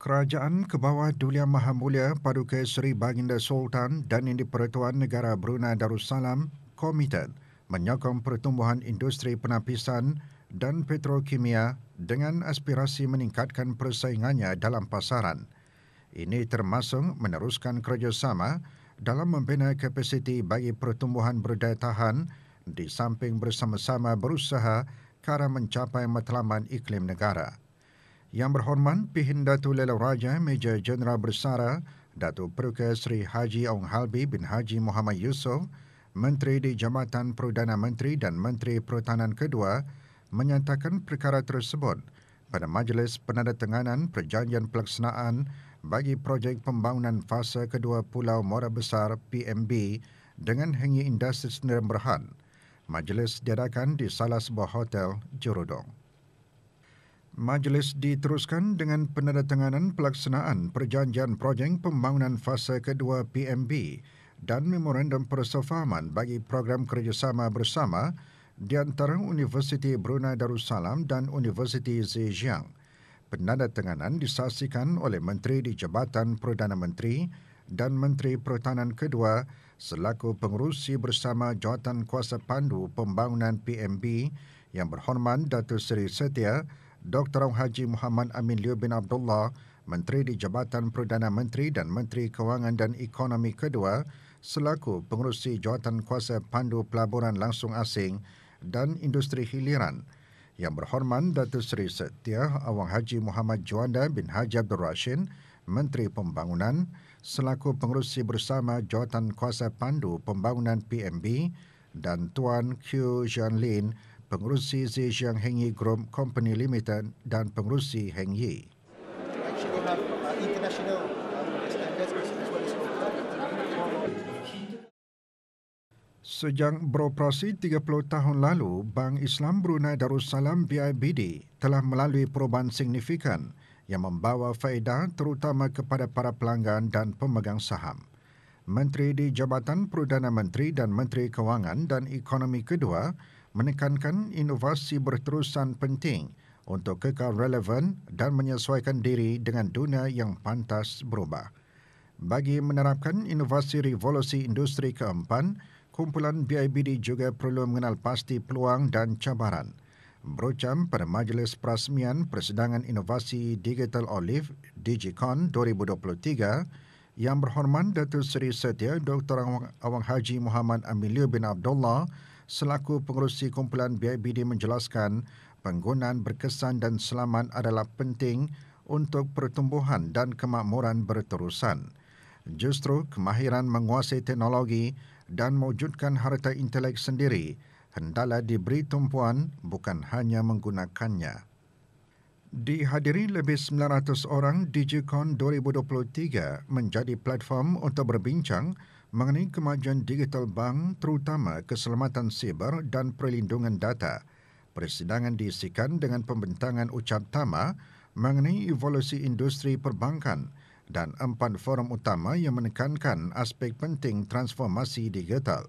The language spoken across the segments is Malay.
Kerajaan ke bawah Duli Yang Maha Mulia Paduka Seri Baginda Sultan dan Yang di-Pertuan Negara Brunei Darussalam komited menyokong pertumbuhan industri penapisan dan petrokimia dengan aspirasi meningkatkan persaingannya dalam pasaran. Ini termasuk meneruskan kerjasama dalam membina kapasiti bagi pertumbuhan berdaya tahan di samping bersama-sama berusaha ke arah mencapai matlamat iklim negara. Yang Berhormat Pihin Datuk Lelau Raja Major Jeneral Bersara Datuk Paduka Seri Haji Ong Halbi bin Haji Muhammad Yusof, Menteri di Jabatan Perdana Menteri dan Menteri Pertahanan kedua menyatakan perkara tersebut pada Majlis Penandatanganan Perjanjian Pelaksanaan bagi projek pembangunan fasa kedua Pulau Muara Besar PMB dengan Hengi Industri Sdn Bhd. Majlis diadakan di salah sebuah hotel Jerudong. Majlis diteruskan dengan penandatanganan pelaksanaan perjanjian projek pembangunan fasa kedua PMB dan memorandum persefahaman bagi program kerjasama bersama di antara Universiti Brunei Darussalam dan Universiti Zhejiang. Penandatanganan disaksikan oleh Menteri di Jabatan Perdana Menteri dan Menteri Pertahanan kedua selaku pengerusi bersama Jawatan Kuasa Pandu Pembangunan PMB Yang Berhormat Datuk Seri Setia Dr. Haji Muhammad Amin Liu bin Abdullah, Menteri di Jabatan Perdana Menteri dan Menteri Kewangan dan Ekonomi kedua selaku pengerusi Jawatan Kuasa Pandu Pelaburan Langsung Asing dan Industri Hiliran. Yang Berhormat Datuk Seri Setia Awang Haji Muhammad Juanda bin Haji Abdul Rashid, Menteri Pembangunan, selaku pengerusi bersama Jawatan Kuasa Pandu Pembangunan PMB dan Tuan Q. Jean Lin, pengerusi Zhejiang Hengyi Group Company Limited dan pengerusi Hengyi. Actually have international standards as well as local. Sejak beroperasi 30 tahun lalu, Bank Islam Brunei Darussalam BIBD telah melalui perubahan signifikan yang membawa faedah terutama kepada para pelanggan dan pemegang saham. Menteri di Jabatan Perdana Menteri dan Menteri Kewangan dan Ekonomi kedua menekankan inovasi berterusan penting untuk kekal relevan dan menyesuaikan diri dengan dunia yang pantas berubah. Bagi menerapkan inovasi revolusi industri keempat, kumpulan BIBD juga perlu mengenal pasti peluang dan cabaran. Berucap pada Majlis Perasmian Persidangan Inovasi Digital Olive DigiCon 2023, Yang Berhormat Datuk Seri Setia Dr. Awang Haji Muhammad Amin Liu bin Abdullah selaku pengerusi kumpulan BIBD menjelaskan penggunaan berkesan dan selamat adalah penting untuk pertumbuhan dan kemakmuran berterusan. Justru kemahiran menguasai teknologi dan mewujudkan harta intelek sendiri hendaklah diberi tumpuan bukan hanya menggunakannya. Dihadiri lebih 900 orang, DigiCon 2023 menjadi platform untuk berbincang mengenai kemajuan digital bank terutama keselamatan siber dan perlindungan data. Persidangan diisikan dengan pembentangan ucap tama mengenai evolusi industri perbankan dan 4 forum utama yang menekankan aspek penting transformasi digital.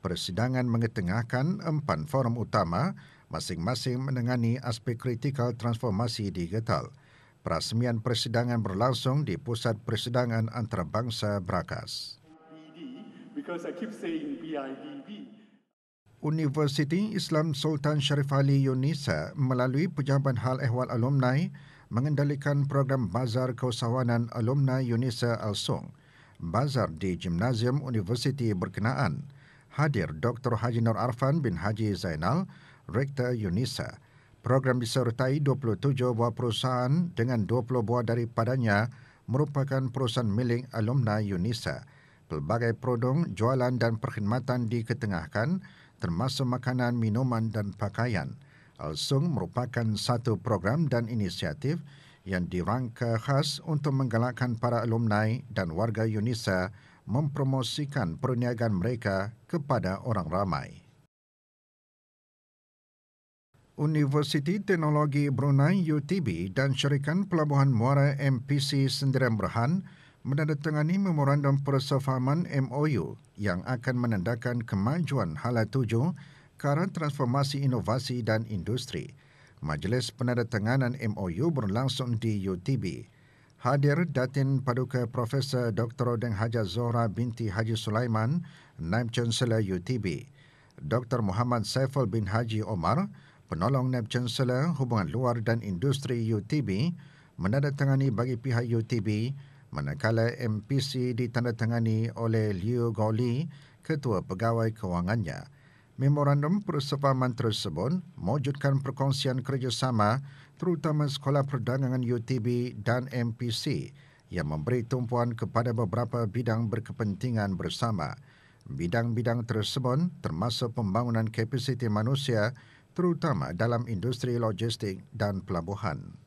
Persidangan mengetengahkan 4 forum utama masing-masing menangani aspek kritikal transformasi digital. Perasmian persidangan berlangsung di Pusat Persidangan Antarabangsa Brakas. Because I keep saying BIDB. Universiti Islam Sultan Sharif Ali Yunisa melalui Pejabat Hal Ehwal Alumni mengendalikan program Bazar Keusahawanan Alumni Yunisa Alsong. Bazar di Gimnasium Universiti berkenaan. Hadir Dr. Haji Nur Arfan bin Haji Zainal, Rektor Yunisa. Program disertai 27 buah perusahaan dengan 20 buah daripadanya merupakan perusahaan milik alumni Yunisa. Pelbagai produk, jualan dan perkhidmatan diketengahkan termasuk makanan, minuman dan pakaian. Alsung merupakan satu program dan inisiatif yang dirangka khas untuk menggalakkan para alumni dan warga Yunisa mempromosikan perniagaan mereka kepada orang ramai. Universiti Teknologi Brunei UTB dan Syarikat Pelabuhan Muara MPC Sdn Bhd menandatangani memorandum persefahaman MOU yang akan menandakan kemajuan hala tuju ke arah transformasi inovasi dan industri. Majlis penandatanganan MOU berlangsung di UTB. Hadir Datin Paduka Profesor Dr. Deng Haja Zohra binti Haji Sulaiman, Naib Chancellor UTB, Dr. Muhammad Saiful bin Haji Omar, Penolong Naib Chancellor Hubungan Luar dan Industri UTB, menandatangani bagi pihak UTB, manakala MPC ditandatangani oleh Liu Gaoli, Ketua Pegawai Kewangannya. Memorandum persefahaman tersebut mewujudkan perkongsian kerjasama terutama Sekolah Perdagangan UTB dan MPC yang memberi tumpuan kepada beberapa bidang berkepentingan bersama. Bidang-bidang tersebut termasuk pembangunan kapasiti manusia terutama dalam industri logistik dan pelabuhan.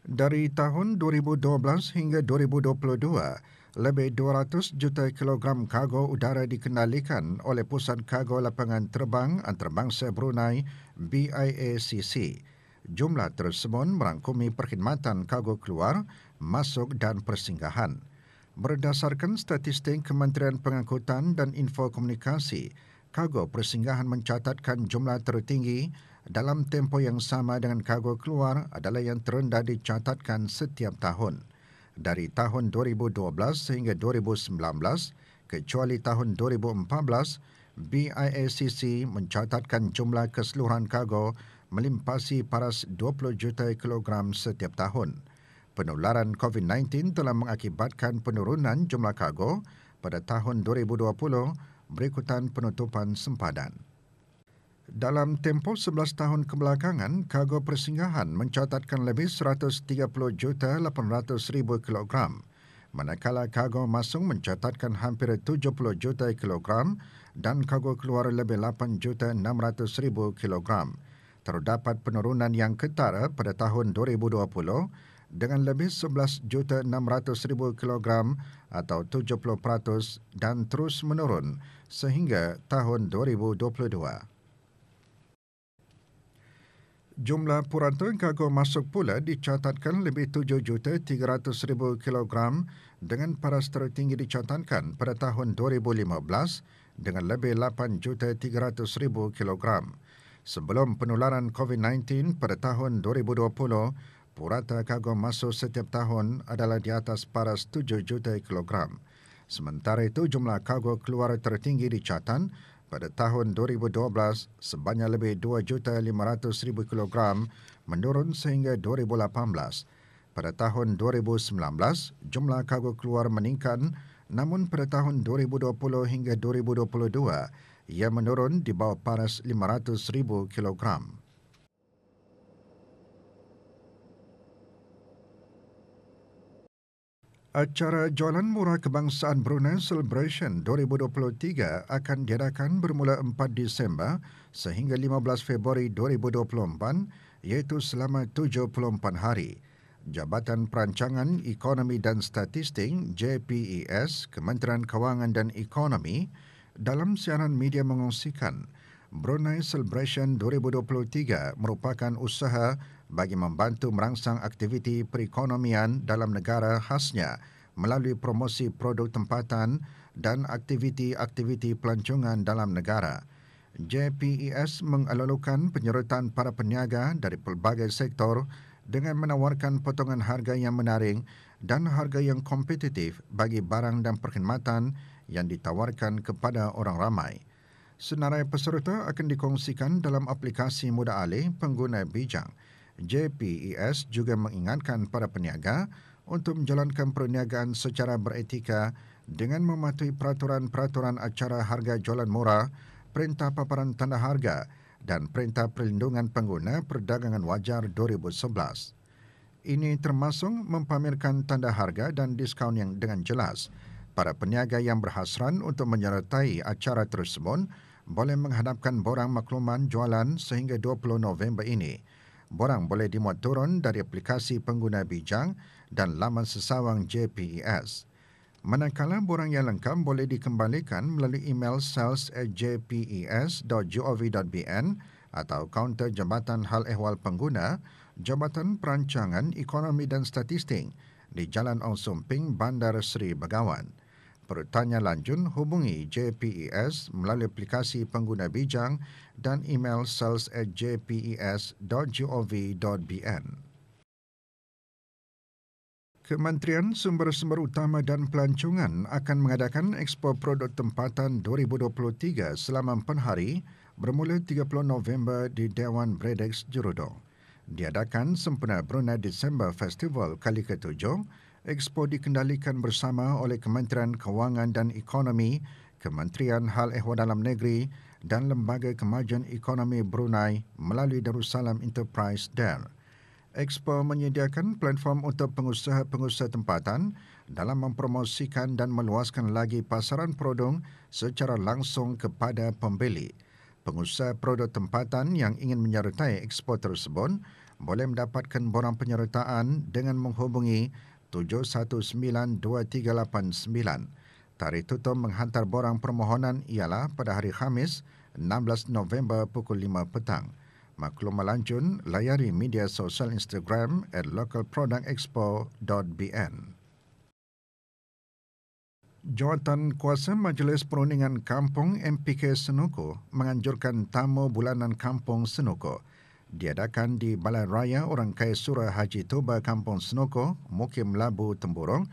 Dari tahun 2012 hingga 2022, lebih 200 juta kilogram kargo udara dikendalikan oleh Pusat Kargo Lapangan Terbang Antarabangsa Brunei BIACC. Jumlah tersebut merangkumi perkhidmatan kargo keluar, masuk dan persinggahan. Berdasarkan statistik Kementerian Pengangkutan dan Infokomunikasi, kargo persinggahan mencatatkan jumlah tertinggi dalam tempoh yang sama dengan kargo keluar adalah yang terendah dicatatkan setiap tahun. Dari tahun 2012 sehingga 2019, kecuali tahun 2014, BIACC mencatatkan jumlah keseluruhan kargo melimpasi paras 20 juta kilogram setiap tahun. Penularan COVID-19 telah mengakibatkan penurunan jumlah kargo pada tahun 2020 berikutan penutupan sempadan. Dalam tempoh 11 tahun kebelakangan, kargo persinggahan mencatatkan lebih 130,800,000 kilogram, manakala kargo masuk mencatatkan hampir 70 juta kilogram dan kargo keluar lebih 8,600,000 kilogram. Terdapat penurunan yang ketara pada tahun 2020 dengan lebih 11,600,000 kilogram atau 70% dan terus menurun sehingga tahun 2022. Jumlah purata kargo masuk pula dicatatkan lebih 7,300,000 kilogram dengan paras tertinggi dicatatkan pada tahun 2015 dengan lebih 8,300,000 kilogram. Sebelum penularan COVID-19 pada tahun 2020, purata kargo masuk setiap tahun adalah di atas paras 7 juta kilogram. Sementara itu, jumlah kargo keluar tertinggi dicatat pada tahun 2012 sebanyak lebih 2,500,000 kilogram menurun sehingga 2018. Pada tahun 2019, jumlah kargo keluar meningkat, namun pada tahun 2020 hingga 2022, ia menurun di bawah paras 500,000 kilogram. Acara Jualan Murah Kebangsaan Brunei Celebration 2023 akan diadakan bermula 4 Disember sehingga 15 Februari 2024 iaitu selama 74 hari. Jabatan Perancangan Ekonomi dan Statistik JPES, Kementerian Kewangan dan Ekonomi dalam siaran media mengongsikan Brunei Celebration 2023 merupakan usaha bagi membantu merangsang aktiviti perekonomian dalam negara khasnya melalui promosi produk tempatan dan aktiviti-aktiviti pelancongan dalam negara. JPES mengalu-alukan penyertaan para peniaga dari pelbagai sektor dengan menawarkan potongan harga yang menarik dan harga yang kompetitif bagi barang dan perkhidmatan yang ditawarkan kepada orang ramai. Senarai peserta akan dikongsikan dalam aplikasi mudah alih pengguna bijak. JPES juga mengingatkan para peniaga untuk menjalankan perniagaan secara beretika dengan mematuhi peraturan-peraturan acara harga jualan murah, Perintah Paparan Tanda Harga dan Perintah Perlindungan Pengguna Perdagangan Wajar 2011. Ini termasuk mempamerkan tanda harga dan diskaun yang dengan jelas. Para peniaga yang berhasrat untuk menyertai acara tersebut boleh menghadapkan borang makluman jualan sehingga 20 November ini. Borang boleh dimuat turun dari aplikasi pengguna bijak dan laman sesawang JPES. Manakala borang yang lengkap boleh dikembalikan melalui email sales@jpes.gov.bn atau kaunter Jabatan Hal Ehwal Pengguna, Jabatan Perancangan Ekonomi dan Statistik di Jalan Ong Sumping, Bandar Seri Begawan. Pertanyaan lanjut hubungi JPES melalui aplikasi pengguna bijak dan email sales@jpes.gov.bn. Kementerian Sumber-Sumber Utama dan Pelancongan akan mengadakan Expo Produk Tempatan 2023 selama 4 hari bermula 30 November di Dewan Bredex Jerudong. Diadakan sempena Brunei December Festival kali ke-7, Expo dikendalikan bersama oleh Kementerian Kewangan dan Ekonomi, Kementerian Hal Ehwal Dalam Negeri dan Lembaga Kemajuan Ekonomi Brunei melalui Darussalam Enterprise DARE. Expo menyediakan platform untuk pengusaha-pengusaha tempatan dalam mempromosikan dan meluaskan lagi pasaran produk secara langsung kepada pembeli. Pengusaha produk tempatan yang ingin menyertai expo tersebut boleh mendapatkan borang penyertaan dengan menghubungi 719239. Tarikh tutup menghantar borang permohonan ialah pada hari Khamis, 16 November pukul 5 petang. Maklumat lanjut, layari media sosial Instagram @localproductexpo.bn. Jawatan Kuasa Majlis Perundingan Kampung MPK Senoko menganjurkan tamu bulanan Kampung Senoko diadakan di Balai Raya Orang Kaya Surah Haji Toba Kampung Senoko, Mukim Labu, Temburong.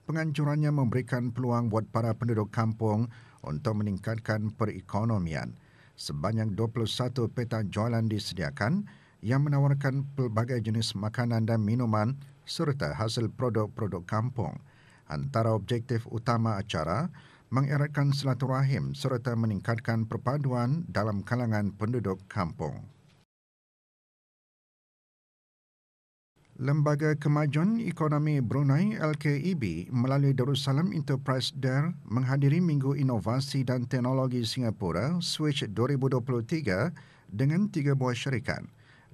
Penganjurannya memberikan peluang buat para penduduk kampung untuk meningkatkan perekonomian. Sebanyak 21 peta jualan disediakan yang menawarkan pelbagai jenis makanan dan minuman serta hasil produk-produk kampung. Antara objektif utama acara, mengeratkan silaturahim serta meningkatkan perpaduan dalam kalangan penduduk kampung. Lembaga Kemajuan Ekonomi Brunei LKEB melalui Darussalam Enterprise DARE menghadiri Minggu Inovasi dan Teknologi Singapura Switch 2023 dengan 3 buah syarikat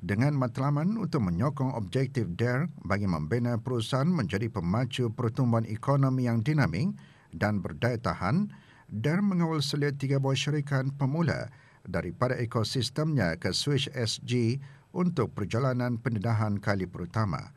dengan matlaman untuk menyokong objektif DARE bagi membina perusahaan menjadi pemacu pertumbuhan ekonomi yang dinamik dan berdaya tahan. DARE mengawal selia 3 buah syarikat pemula daripada ekosistemnya ke Switch SG untuk perjalanan pendedahan kali pertama.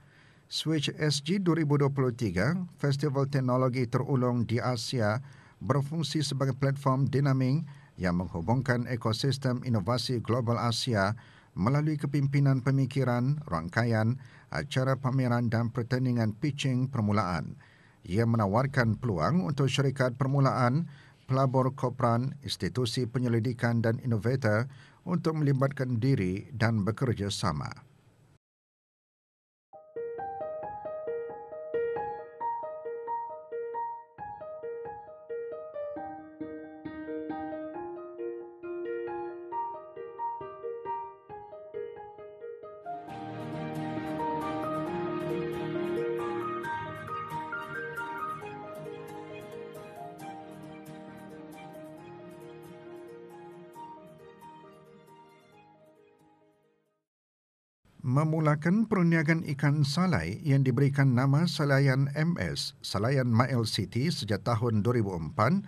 Switch SG 2023, Festival Teknologi terulung di Asia, berfungsi sebagai platform dinamik yang menghubungkan ekosistem inovasi global Asia melalui kepimpinan pemikiran, rangkaian, acara pameran dan pertandingan pitching permulaan. Ia menawarkan peluang untuk syarikat permulaan, pelabur korporat, institusi penyelidikan dan inovator untuk melibatkan diri dan bekerja sama. Memulakan perniagaan ikan salai yang diberikan nama Salayan MS, Salayan Mail City sejak tahun 2004,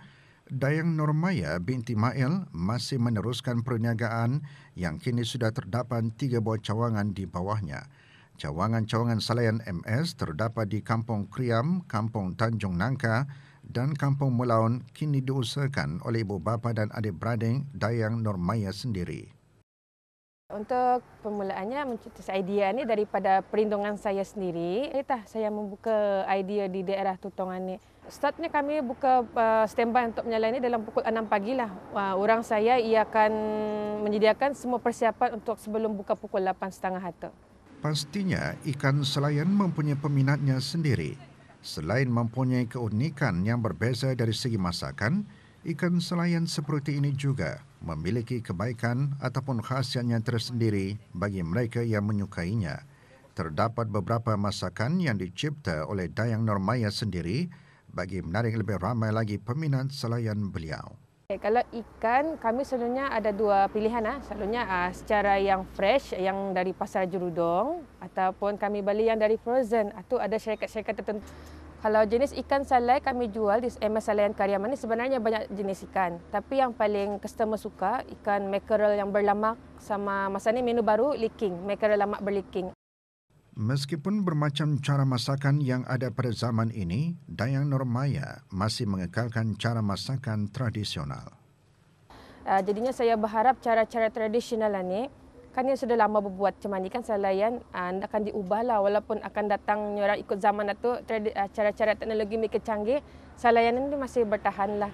Dayang Normaya binti Mail masih meneruskan perniagaan yang kini sudah terdapat 3 buah cawangan di bawahnya. Cawangan-cawangan Salayan MS terdapat di Kampung Kriam, Kampung Tanjung Nangka dan Kampung Melaun kini diusahakan oleh ibu bapa dan adik-beradik Dayang Normaya sendiri. Untuk permulaannya mencetus idea ni daripada perlindungan saya sendiri. Saya membuka idea di daerah Tutongan ni. Startnya kami buka standby untuk menyalai ni dalam pukul 6 pagi lah. Orang saya ia akan menyediakan semua persiapan untuk sebelum buka pukul 8.30 HT. Pastinya ikan selayan mempunyai peminatnya sendiri. Selain mempunyai keunikan yang berbeza dari segi masakan, ikan selayan seperti ini juga memiliki kebaikan ataupun khasiatnya tersendiri bagi mereka yang menyukainya. Terdapat beberapa masakan yang dicipta oleh Dayang Normaya sendiri bagi menarik lebih ramai lagi peminat selayan beliau. Kalau ikan, kami selalunya ada 2 pilihan. Selalunya secara yang fresh, yang dari pasar Jerudong, ataupun kami beli yang dari frozen. Atau ada syarikat-syarikat tertentu. Kalau jenis ikan salai kami jual di MS Salayan Kariaman ni sebenarnya banyak jenis ikan. Tapi yang paling customer suka ikan mackerel yang berlamak sama masa ni menu baru licking, mackerel lamak berlicking. Meskipun bermacam cara masakan yang ada pada zaman ini, Dayang Normaya masih mengekalkan cara masakan tradisional. Jadinya saya berharap cara-cara tradisional ni Kan yang sudah lama berbuat macam ni kan salayan akan diubahlah walaupun akan datang orang ikut zaman tu cara-cara teknologi mereka canggih, salayan ini masih bertahanlah.